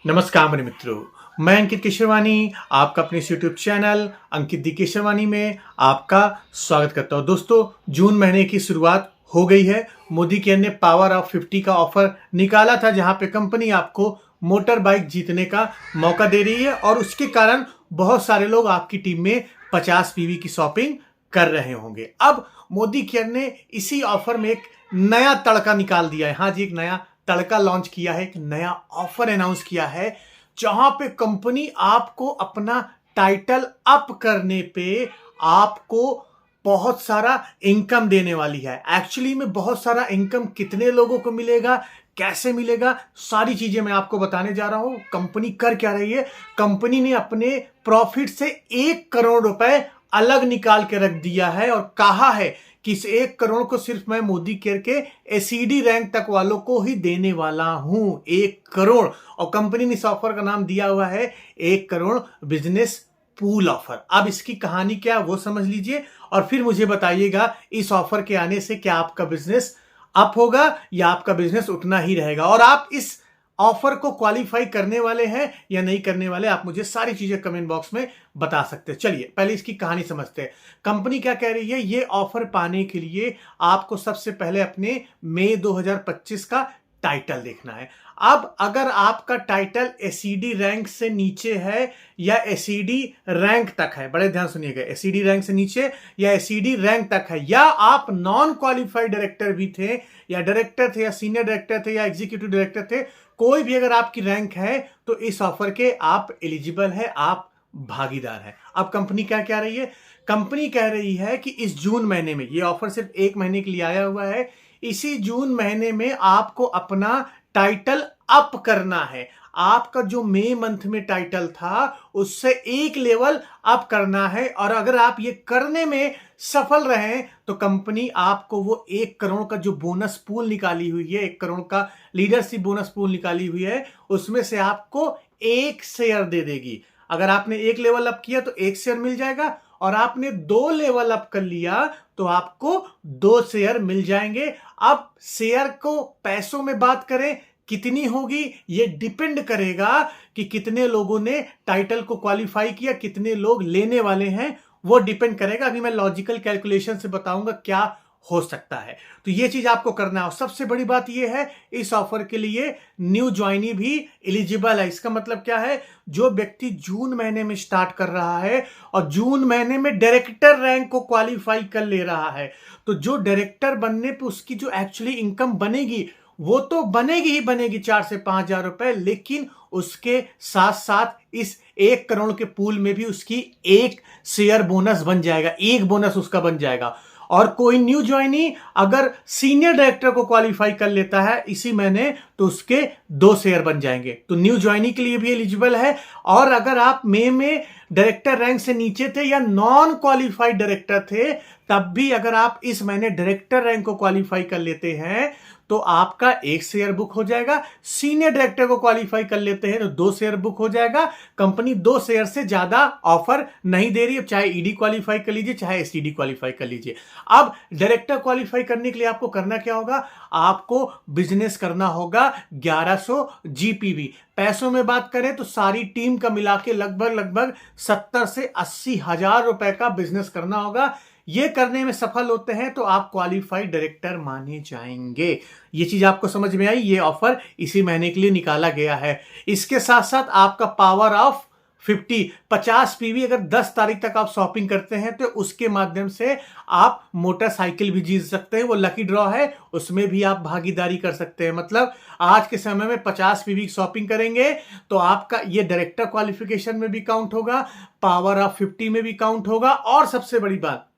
नमस्कार मेरे मित्रों, मैं अंकित केशरवानी आपका अपने यूट्यूब चैनल अंकित दी केशरवानी में आपका स्वागत करता हूं। दोस्तों, जून महीने की शुरुआत हो गई है। मोदी केयर ने पावर ऑफ 50 का ऑफर निकाला था, जहां पे कंपनी आपको मोटर बाइक जीतने का मौका दे रही है और उसके कारण बहुत सारे लोग आपकी टीम में 50 पीवी की शॉपिंग कर रहे होंगे। अब मोदी केयर ने इसी ऑफर में एक नया तड़का निकाल दिया है। हाँ जी, एक नया तड़का लॉन्च किया है, एक नया ऑफर अनाउंस किया है, जहां पे कंपनी आपको अपना टाइटल अप करने पे आपको बहुत सारा इनकम देने वाली है। एक्चुअली में बहुत सारा इनकम कितने लोगों को मिलेगा, कैसे मिलेगा, सारी चीजें मैं आपको बताने जा रहा हूं। कंपनी कर क्या रही है? कंपनी ने अपने प्रॉफिट से 1 करोड़ रुपए अलग निकाल के रख दिया है और कहा है कि इस 1 करोड़ को सिर्फ मैं मोदी केयर के एसीडी रैंक तक वालों को ही देने वाला हूं। 1 करोड़। और कंपनी ने इस ऑफर का नाम दिया हुआ है 1 करोड़ बिजनेस पूल ऑफर। अब इसकी कहानी क्या वो समझ लीजिए और फिर मुझे बताइएगा इस ऑफर के आने से क्या आपका बिजनेस अप होगा या आपका बिजनेस उतना ही रहेगा, और आप इस ऑफर को क्वालिफाई करने वाले हैं या नहीं करने वाले। आप मुझे सारी चीजें कमेंट बॉक्स में बता सकते हैं। चलिए पहले इसकी कहानी समझते हैं। कंपनी क्या कह रही है? ये ऑफर पाने के लिए आपको सबसे पहले अपने मई 2025 का टाइटल देखना है। अब अगर आपका टाइटल एसीडी रैंक से नीचे है या एसीडी रैंक तक है, बड़े ध्यान सुनिएगा, एसीडी रैंक से नीचे या एसीडी रैंक तक है, या आप नॉन क्वालिफाइड डायरेक्टर भी थे या डायरेक्टर थे या सीनियर डायरेक्टर थे या एग्जीक्यूटिव डायरेक्टर थे, कोई भी अगर आपकी रैंक है तो इस ऑफर के आप एलिजिबल है, आप भागीदार है। अब कंपनी क्या कह रही है? कंपनी कह रही है कि इस जून महीने में, ये ऑफर सिर्फ 1 महीने के लिए आया हुआ है, इसी जून महीने में आपको अपना टाइटल अप करना है। आपका जो मई मंथ में टाइटल था उससे 1 लेवल अप करना है, और अगर आप ये करने में सफल रहे तो कंपनी आपको वो 1 करोड़ का जो बोनस पूल निकाली हुई है, 1 करोड़ का लीडरशिप बोनस पूल निकाली हुई है, उसमें से आपको 1 शेयर दे देगी। अगर आपने 1 लेवल अप किया तो 1 शेयर मिल जाएगा, और आपने 2 लेवल अप कर लिया तो आपको 2 शेयर मिल जाएंगे। अब शेयर को पैसों में बात करें कितनी होगी, ये डिपेंड करेगा कि कितने लोगों ने टाइटल को क्वालिफाई किया, कितने लोग लेने वाले हैं, वो डिपेंड करेगा। अभी मैं लॉजिकल कैलकुलेशन से बताऊंगा क्या हो सकता है। तो ये चीज आपको करना है। और सबसे बड़ी बात ये है, इस ऑफर के लिए न्यू ज्वाइनी भी एलिजिबल है। इसका मतलब क्या है? जो व्यक्ति जून महीने में स्टार्ट कर रहा है और जून महीने में डायरेक्टर रैंक को क्वालिफाई कर ले रहा है, तो जो डायरेक्टर बनने पे उसकी जो एक्चुअली इनकम बनेगी वो तो बनेगी ही बनेगी 4 से 5 हजार रुपए, लेकिन उसके साथ साथ इस 1 करोड़ के पूल में भी उसकी 1 शेयर बोनस बन जाएगा, 1 बोनस उसका बन जाएगा। और कोई न्यू ज्वाइनी अगर सीनियर डायरेक्टर को क्वालिफाई कर लेता है इसी महीने तो उसके 2 शेयर बन जाएंगे, तो न्यू ज्वाइनी के लिए भी एलिजिबल है। और अगर आप मई में डायरेक्टर रैंक से नीचे थे या नॉन क्वालिफाइड डायरेक्टर थे, तब भी अगर आप इस महीने डायरेक्टर रैंक को क्वालिफाई कर लेते हैं तो आपका 1 शेयर बुक हो जाएगा। सीनियर डायरेक्टर को क्वालिफाई कर लेते हैं तो 2 शेयर बुक हो जाएगा। कंपनी 2 शेयर से ज्यादा ऑफर नहीं दे रही है, चाहे ईडी क्वालिफाई कर लीजिए चाहे एसईडी क्वालिफाई कर लीजिए। अब डायरेक्टर क्वालिफाई करने के लिए आपको करना क्या होगा? आपको बिजनेस करना होगा 1100 जीपीवी। पैसों में बात करें तो सारी टीम का मिला के लगभग 70 से 80 हजार रुपए का बिजनेस करना होगा। ये करने में सफल होते हैं तो आप क्वालिफाइड डायरेक्टर माने जाएंगे। ये चीज आपको समझ में आई? ये ऑफर इसी महीने के लिए निकाला गया है। इसके साथ साथ आपका पावर ऑफ 50 पीवी अगर 10 तारीख तक आप शॉपिंग करते हैं तो उसके माध्यम से आप मोटरसाइकिल भी जीत सकते हैं। वो लकी ड्रॉ है, उसमें भी आप भागीदारी कर सकते हैं। मतलब आज के समय में 50 पीवी शॉपिंग करेंगे तो आपका ये डायरेक्टर क्वालिफिकेशन में भी काउंट होगा, पावर ऑफ 50 में भी काउंट होगा, और सबसे बड़ी बात,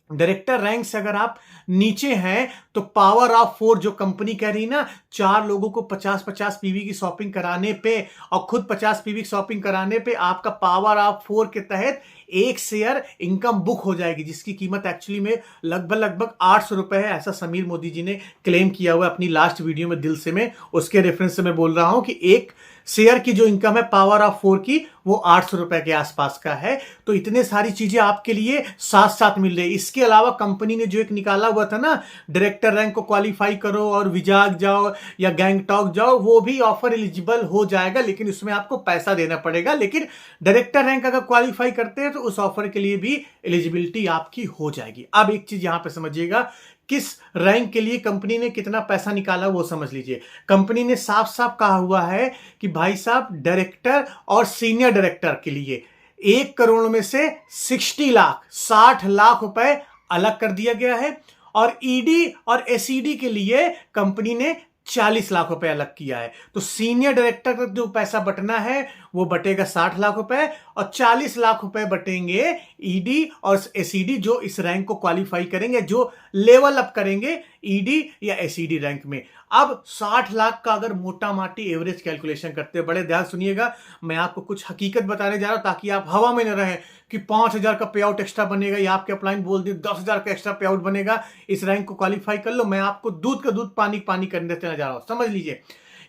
डायरेक्टर रैंक से अगर आप नीचे हैं तो पावर ऑफ 4 जो कंपनी कह रही ना, 4 लोगों को 50-50 पीवी की शॉपिंग कराने पे और खुद 50 पीवी की शॉपिंग कराने पे आपका पावर ऑफ 4 के तहत 1 शेयर इनकम बुक हो जाएगी, जिसकी कीमत एक्चुअली में लगभग 800 रुपए है। ऐसा समीर मोदी जी ने क्लेम किया हुआ अपनी लास्ट वीडियो में दिल से, में उसके रेफरेंस से मैं बोल रहा हूं कि 1 शेयर की जो इनकम है पावर ऑफ 4 की वो 800 रुपए के आसपास का है। तो इतने सारी चीजें आपके लिए साथ साथ मिल रही है। इसके अलावा कंपनी ने जो एक निकाला हुआ था ना, डायरेक्टर रैंक को क्वालिफाई करो और विजाग जाओ या गैंगटॉक जाओ, वो भी ऑफर एलिजिबल हो जाएगा, लेकिन उसमें आपको पैसा देना पड़ेगा। लेकिन डायरेक्टर रैंक अगर क्वालिफाई करते हैं तो उस ऑफर के लिए भी एलिजिबिलिटी आपकी हो जाएगी। अब एक चीज यहां पे समझिएगा, किस रैंक के लिए कंपनी ने कितना पैसा निकाला वो समझ लीजिए। कंपनी ने साफ साफ कहा हुआ है कि भाई साहब, डायरेक्टर और सीनियर डायरेक्टर के लिए 1 करोड़ में से 60 लाख रुपए अलग कर दिया गया है, और ईडी और एसईडी के लिए कंपनी ने 40 लाख रुपए अलग किया है। तो सीनियर डायरेक्टर का जो पैसा बटना है वो बटेगा 60 लाख रुपए, और 40 लाख रुपए बटेंगे ईडी और एसईडी जो इस रैंक को क्वालिफाई करेंगे, जो लेवल अप करेंगे ईडी या एसईडी रैंक में। अब 60 लाख का अगर मोटा माटी एवरेज कैलकुलेशन करते हैं, बड़े ध्यान सुनिएगा, मैं आपको कुछ हकीकत बताने जा रहा हूं ताकि आप हवा में न रहें कि 5,000 का पे आउट एक्स्ट्रा बनेगा, या आपके अपलाइन बोल दे 10,000 का एक्स्ट्रा पे आउट बनेगा, इस रैंक को क्वालिफाई कर लो। मैं आपको दूध का दूध पानी पानी करने जा रहा हूं। समझ लीजिए,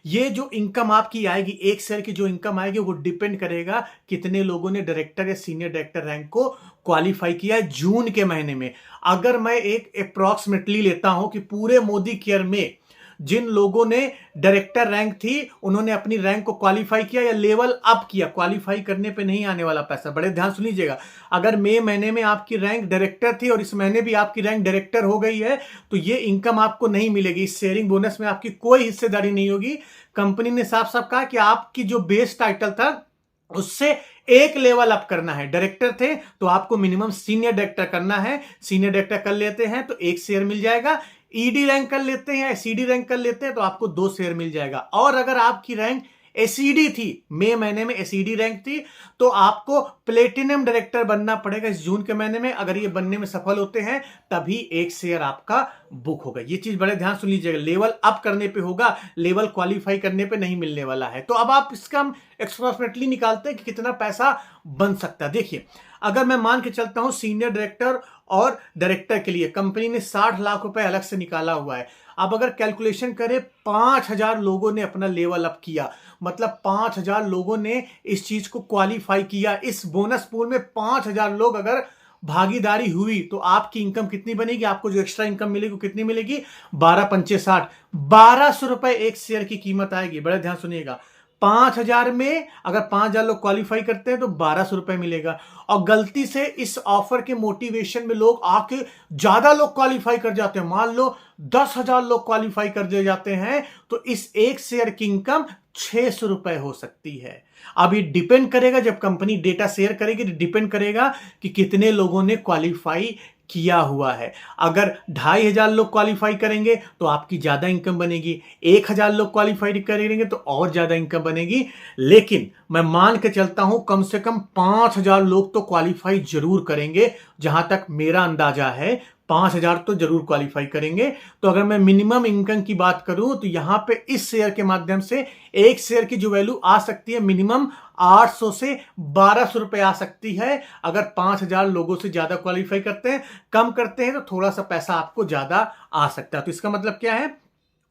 ये जो इनकम आपकी आएगी, एक शेयर की जो इनकम आएगी, वो डिपेंड करेगा कितने लोगों ने डायरेक्टर या सीनियर डायरेक्टर रैंक को क्वालिफाई किया है जून के महीने में। अगर मैं एक अप्रॉक्सीमेटली लेता हूं कि पूरे मोदी केयर में जिन लोगों ने डायरेक्टर रैंक थी उन्होंने अपनी रैंक को क्वालिफाई किया या लेवल अप किया, क्वालिफाई करने पे नहीं आने वाला पैसा। बड़े ध्यान सुन लीजिएगा, अगर मई महीने में आपकी रैंक डायरेक्टर थी और इस महीने भी आपकी रैंक डायरेक्टर हो गई है, तो ये इनकम आपको नहीं मिलेगी। इस शेयरिंग बोनस में आपकी कोई हिस्सेदारी नहीं होगी। कंपनी ने साफ साफ कहा कि आपकी जो बेस टाइटल था उससे एक लेवल अप करना है। डायरेक्टर थे तो आपको मिनिमम सीनियर डायरेक्टर करना है, सीनियर डायरेक्टर कर लेते हैं तो 1 शेयर मिल जाएगा। ईडी रैंक कर लेते हैं, सीडी रैंक कर लेते हैं तो आपको 2 शेयर मिल जाएगा। और अगर आपकी रैंक एसईडी थी, मई महीने में एसईडी रैंक थी, तो आपको प्लेटिनम डायरेक्टर बनना पड़ेगा इस जून के महीने में। अगर ये बनने में सफल होते हैं तभी 1 शेयर आपका बुक होगा। ये चीज बड़े ध्यान सुन लीजिएगा, लेवल अप करने पे होगा, लेवल क्वालिफाई करने पे नहीं मिलने वाला है। तो अब आप इसका हम एक्सप्रोक्सीमेटली निकालते हैं कि कितना पैसा बन सकता है। देखिए, अगर मैं मान के चलता हूं सीनियर डायरेक्टर और डायरेक्टर के लिए कंपनी ने 60 लाख रुपए अलग से निकाला हुआ है। अब अगर कैलकुलेशन करें, 5,000 लोगों ने अपना लेवल अप किया, मतलब 5,000 लोगों ने इस चीज को क्वालिफाई किया। इस बोनस पूल में 5,000 लोग अगर भागीदारी हुई तो आपकी इनकम कितनी बनेगी? आपको जो एक्स्ट्रा इनकम मिलेगी वो कितनी मिलेगी? 12 पंचे 60, 1,200 रुपए 1 शेयर की कीमत आएगी। बड़े ध्यान सुनिएगा, 5,000 में अगर 5,000 लोग क्वालिफाई करते हैं तो 1,200 रुपए मिलेगा। और गलती से इस ऑफर के मोटिवेशन में लोग आके ज्यादा लोग क्वालिफाई कर जाते हैं, मान लो 10,000 लोग क्वालिफाई कर जाते हैं, तो इस 1 शेयर की इनकम 600 रुपए हो सकती है। अब ये डिपेंड करेगा, जब कंपनी डेटा शेयर करेगी तो डिपेंड करेगा कि कितने लोगों ने क्वालिफाई किया हुआ है। अगर 2,500 लोग क्वालिफाई करेंगे तो आपकी ज्यादा इनकम बनेगी, 1,000 लोग क्वालिफाई करेंगे तो और ज्यादा इनकम बनेगी। लेकिन मैं मान के चलता हूं कम से कम 5,000 लोग तो क्वालिफाई जरूर करेंगे, जहां तक मेरा अंदाजा है 5,000 तो जरूर क्वालिफाई करेंगे। तो अगर मैं मिनिमम इनकम की बात करूं तो यहां पे इस शेयर के माध्यम से 1 शेयर की जो वैल्यू आ सकती है मिनिमम 800 से 1,200 रुपए आ सकती है। अगर 5,000 लोगों से ज्यादा क्वालिफाई करते हैं, कम करते हैं तो थोड़ा सा पैसा आपको ज्यादा आ सकता है। तो इसका मतलब क्या है,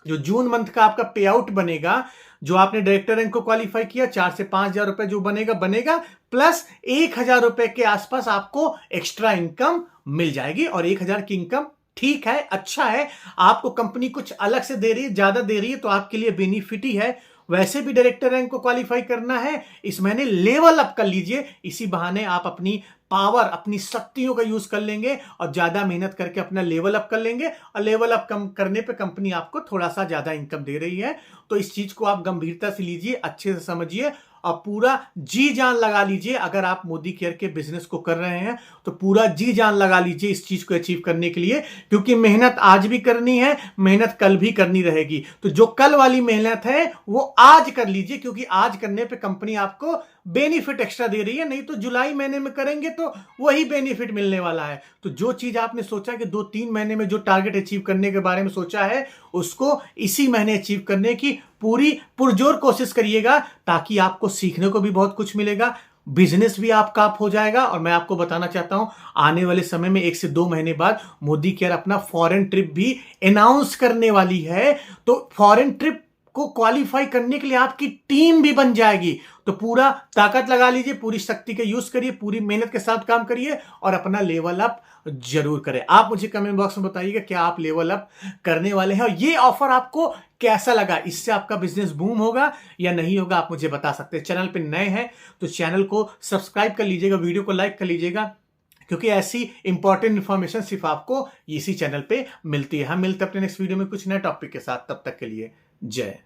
जो जून मंथ का आपका पे आउट बनेगा, जो आपने डायरेक्टर रैंक को क्वालिफाई किया, 4 से 5,000 रुपए जो बनेगा प्लस 1,000 रुपए के आसपास आपको एक्स्ट्रा इनकम मिल जाएगी। और 1,000 की इनकम ठीक है, अच्छा है। आपको कंपनी कुछ अलग से दे रही है, ज्यादा दे रही है तो आपके लिए बेनिफिट ही है। वैसे भी डायरेक्टर रैंक को क्वालिफाई करना है, इस महीने लेवल अप कर लीजिए। इसी बहाने आप अपनी पावर, अपनी शक्तियों का यूज कर लेंगे और ज्यादा मेहनत करके अपना लेवल अप कर लेंगे। और लेवल अप कम करने पे कंपनी आपको थोड़ा सा ज्यादा इनकम दे रही है। तो इस चीज को आप गंभीरता से लीजिए, अच्छे से समझिए और पूरा जी जान लगा लीजिए। अगर आप मोदी केयर के बिजनेस को कर रहे हैं तो पूरा जी जान लगा लीजिए इस चीज को अचीव करने के लिए, क्योंकि मेहनत आज भी करनी है, मेहनत कल भी करनी रहेगी। तो जो कल वाली मेहनत है वो आज कर लीजिए, क्योंकि आज करने पे कंपनी आपको बेनिफिट एक्स्ट्रा दे रही है। नहीं तो जुलाई महीने में करेंगे तो वही बेनिफिट मिलने वाला है। तो जो चीज आपने सोचा कि 2-3 महीने में जो टारगेट अचीव करने के बारे में सोचा है, उसको इसी महीने अचीव करने की पूरी पुरजोर कोशिश करिएगा, ताकि आपको सीखने को भी बहुत कुछ मिलेगा, बिजनेस भी आपका अप हो जाएगा। और मैं आपको बताना चाहता हूं, आने वाले समय में 1 से 2 महीने बाद मोदी केयर अपना फॉरेन ट्रिप भी अनाउंस करने वाली है। तो फॉरेन ट्रिप को क्वालिफाई करने के लिए आपकी टीम भी बन जाएगी। तो पूरा ताकत लगा लीजिए, पूरी शक्ति का यूज करिए, पूरी मेहनत के साथ काम करिए और अपना लेवल अप जरूर करें। आप मुझे कमेंट बॉक्स में बताइएगा क्या आप लेवल अप करने वाले हैं और ये ऑफर आपको कैसा लगा, इससे आपका बिजनेस बूम होगा या नहीं होगा, आप मुझे बता सकते हैं। चैनल पे नए हैं तो चैनल को सब्सक्राइब कर लीजिएगा, वीडियो को लाइक कर लीजिएगा, क्योंकि ऐसी इंपॉर्टेंट इंफॉर्मेशन सिर्फ आपको इसी चैनल पे मिलती है। हम मिलते हैं अपने नेक्स्ट वीडियो में कुछ नए टॉपिक के साथ। तब तक के लिए जय।